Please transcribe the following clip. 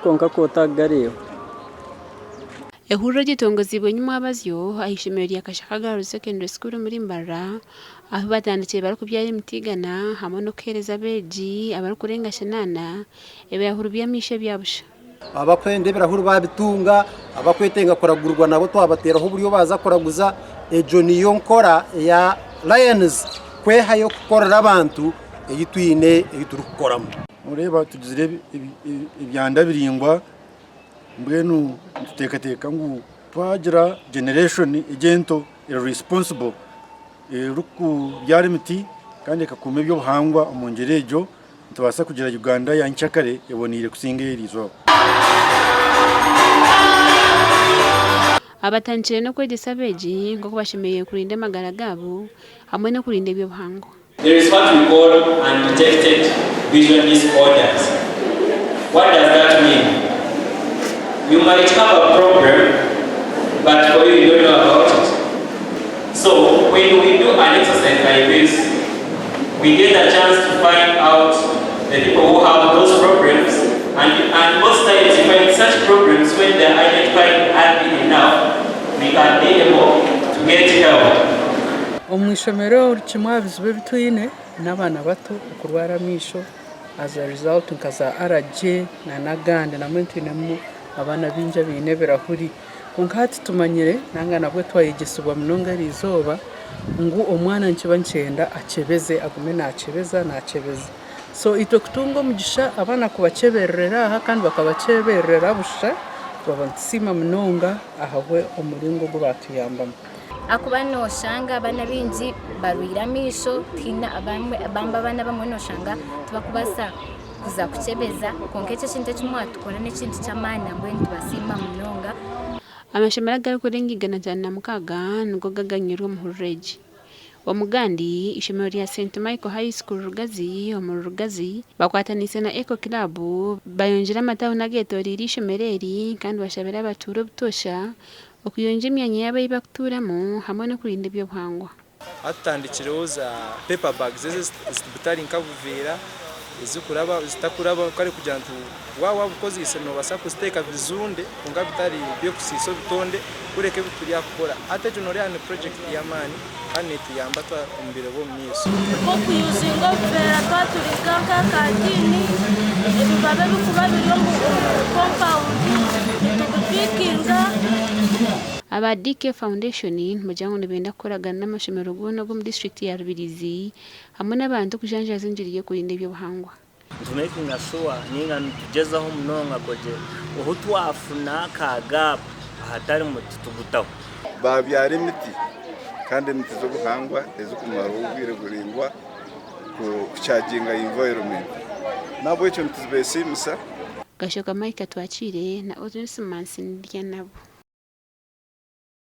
konka kotagariyo ehururu ry'itongozi ibonye umwabazyo ahishimiye ryakashakaga secondary school muri Mbara aho batandikiye bari kubyara imitigana hamwe no kereza beji abari kurenga shanana ebahuru byamishe byabusha abakwende birahuru babitunga abakwetenga koragurwa nabo twabateraho buryo baza koraguza ejo niyo nkora ya Lions kweha yo gukorera abantu eyitwine eyiturukoramo mureba tugizire ibyanda biringwa mbwenu tutekateka ngo twagira generation igento irresponsible ruku byari miti kandi kakume eby'obuhangwa omungerejo tubasa kugira Uganda yanchakare ebonire kusinga erizo abatanchire no kwegesa beji ngo bashimiye kurinda amagara gabo hamwe no kurinda eby'obuhangwa. There is what we call undetected vision disorders. What does that mean? You might have a problem, but for you, you don't know about it. So when we do an exercise like this, we get a chance to find out the people who have those problems, and most times you find such problems when they are identified early enough, we can be able to get help. Omwishomero kimwabizibe bitwine n'abana bato kurwara misho as a result nkaza RJ na nagande na mwintinemu abana binja binebera kuri konkati tumanyire nanga nabwe twayigisubwa munonga rizoba ngo omwana nkiba ncenda acebeze agume nacebeza so ito kutungo mugisha abana kubaceberera aha kandi bakabaceberera busha babantsima munonga ahahwe umuringo go batuyambamo akuba no shanga abana binji barwiramisho tina abamwe abamba abana bamwe no shanga tubakubasa kuza kucebeza konkeche cinte cy'umwatukora n'ikindi cy'amana mbwe ntibasima munonga amashemera gari kurengigana cyane mukaga ngo gaganyirwa mu Rureji wa Mugandi ishemero rya St Michael High School Rugazi mu Rugazi bakwatanise na Eco Club bayonjira amataho na geto riri shemereri kandi bashabera abaturo butosha okuyonje imyanya y'abayibaturamo hamwe no kurinda eby'obuhangwa atandikiriho za paper bags zitari nkavuvira zikuraba zitakuraba kare kugira ngo wawa bukozi iseno basa kusteka bizunde kunga bitari byo kusiso bitonde kureke bituri yakora ate general project yamani kandi tuyamba twa imbere bo myiso ko kuyuzinga vera twaturiga kakadini ebibabe bikuba biriyo mu compound tubikinga aba DK Foundation mujyango nibenda koragana n'amashemero gona go mu district ya Rubirizi hamwe n'abantu kujanja zinjiriye kurinda eby'obuhangwa tumaking sure ninga tugezaho munonga koje ohutwafuna kaga ahatari mu tutugutaho babyara imiti kandi imiti zo buhangwa ezo kumara ubwire guringwa ku charginga environment nabo icyo ntizbesimisa gashoka Mike twacire na Osman Sindiya nabo